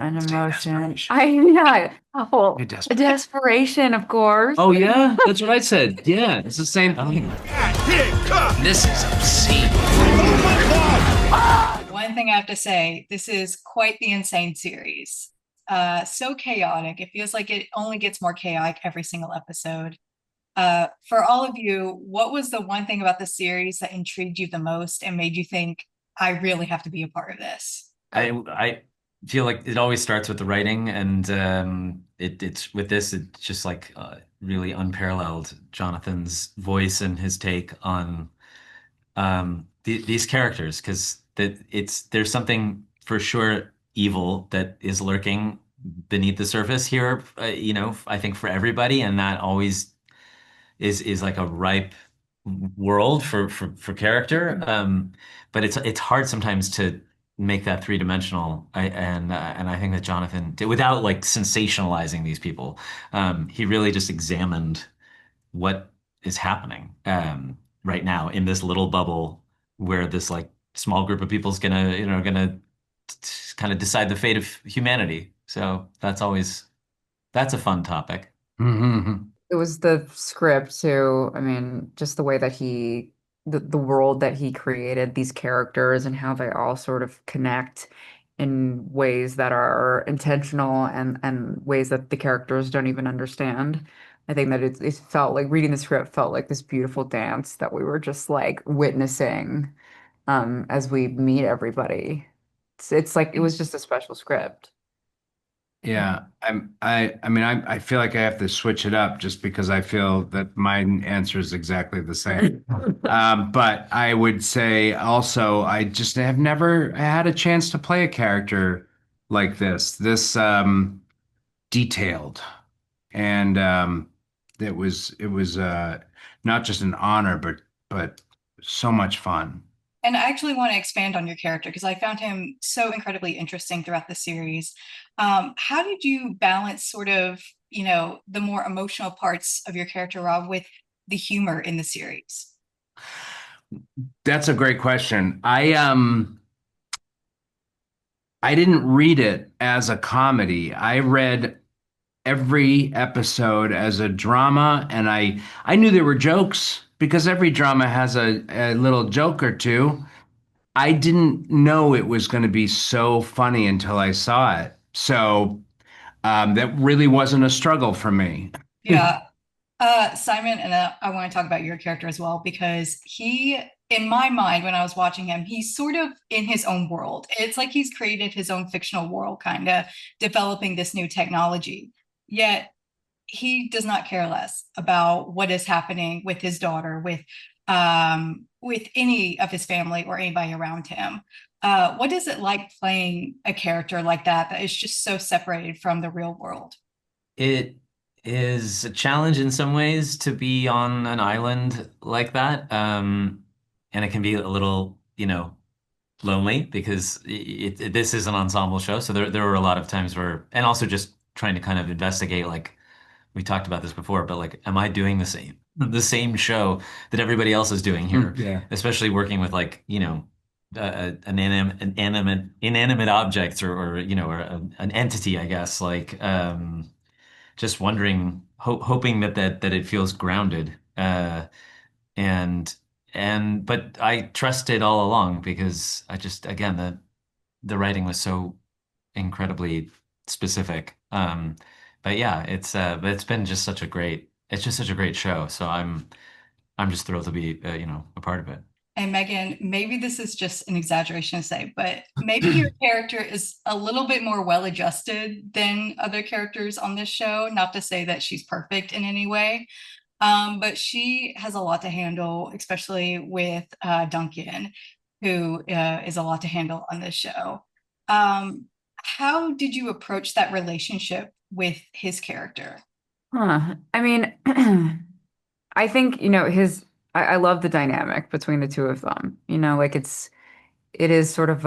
an Say emotion. desperation. Yeah. Say Oh, a desperation. desperation, of course. Oh yeah, that's what I said. Yeah, it's the same thing. This is obscene. One thing I have to say, this is quite the insane series. So chaotic. It feels like it only gets more chaotic every single episode. For all of you, what was the one thing about the series that intrigued you the most and made you think, I really have to be a part of this? I feel like it always starts with the writing, and it's with this, it's just like really unparalleled. Jonathan's voice and his take on these characters, because that it's there's something for sure evil that is lurking beneath the surface here. I think for everybody, and that always is like a ripe world for character. But it's hard sometimes to make that three-dimensional. And I think that Jonathan did, without like sensationalizing these people, he really just examined what is happening right now in this little bubble where this like small group of people is gonna kind of decide the fate of humanity. So that's a fun topic. Mhm. It was the script too. I mean, just the way that the world that he created, these characters and how they all sort of connect in ways that are intentional and ways that the characters don't even understand. I think that it felt like reading the script felt like this beautiful dance that we were just like witnessing as we meet everybody. It's like it was just a special script. Yeah, I feel like I have to switch it up just because I feel that my answer is exactly the same. But I would say also I just have never had a chance to play a character like this detailed. And it was not just an honor, but so much fun. And I actually want to expand on your character because I found him so incredibly interesting throughout the series. How did you balance sort of, the more emotional parts of your character, Rob, with the humor in the series? That's a great question. I didn't read it as a comedy. I read every episode as a drama, and I knew there were jokes because every drama has a little joke or two. I didn't know it was going to be so funny until I saw it. So that really wasn't a struggle for me. Yeah. Simon, and I want to talk about your character as well because in my mind, when I was watching him, he's sort of in his own world. It's like he's created his own fictional world, kind of developing this new technology. Yet he does not care less about what is happening with his daughter, with any of his family or anybody around him. What is it like playing a character like that is just so separated from the real world? It is a challenge in some ways to be on an island like that. And it can be a little, lonely because this is an ensemble show. So there were a lot of times where, and also just trying to kind of investigate, like we talked about this before, but like, am I doing the same show that everybody else is doing here? Yeah. Especially working with like, inanimate objects or an entity, I guess, like, just wondering, hoping that it feels grounded. And but I trusted all along because I just again the writing was so incredibly specific. But yeah, but it's been just such a great it's just such a great show. So I'm just thrilled to be a part of it. And Megan, maybe this is just an exaggeration to say, but maybe your character is a little bit more well adjusted than other characters on this show. Not to say that she's perfect in any way, but she has a lot to handle, especially with Duncan, who is a lot to handle on this show. How did you approach that relationship with his character? Huh. I mean, I think, I love the dynamic between the two of them. Like it is sort of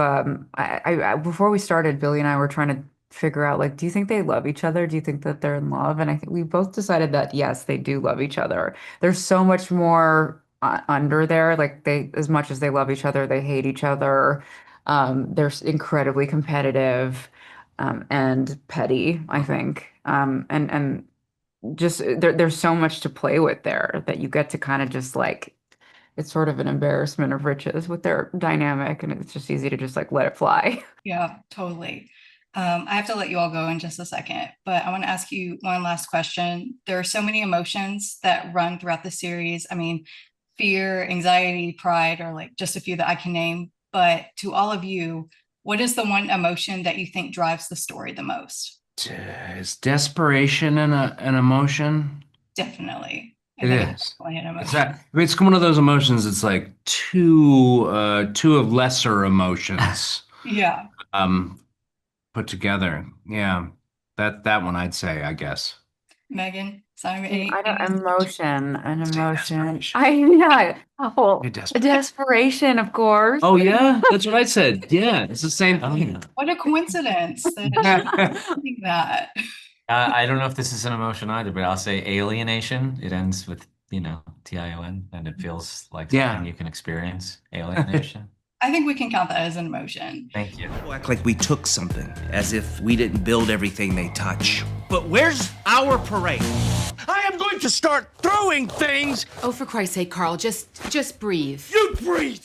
before we started, Billy and I were trying to figure out like, do you think they love each other? Do you think that they're in love? And I think we both decided that yes, they do love each other. There's so much more under there. Like as much as they love each other, they hate each other. They're incredibly competitive. and petty, I think. And just there's so much to play with there that you get to kind of just like it's sort of an embarrassment of riches with their dynamic, and it's just easy to just like let it fly. Yeah, totally. I have to let you all go in just a second, but I want to ask you one last question. There are so many emotions that run throughout the series. I mean, fear, anxiety, pride are like just a few that I can name. But to all of you, what is the one emotion that you think drives the story the most? Is desperation an emotion? Definitely. I It think it's is. definitely an It's emotion. it's one of those emotions. It's like two of lesser emotions Yeah. um put together. Yeah, that one I'd say, I guess. Megan, Simon, I don't any an Say emotion. desperation. Yeah. Say Well, desperation. desperation, of course. Oh yeah, that's what I said. Yeah, it's the same thing. what a coincidence that it's like that. I don't know if this is an emotion either, but I'll say alienation. It ends with, TION, and it feels like something Yeah. you can experience. Alienation. I think we can count that as an emotion. Thank you. People act like we took something, as if we didn't build everything they touch. But where's our parade? I am going to start throwing things. Oh, for Christ's sake, Carl, just breathe. You breathe.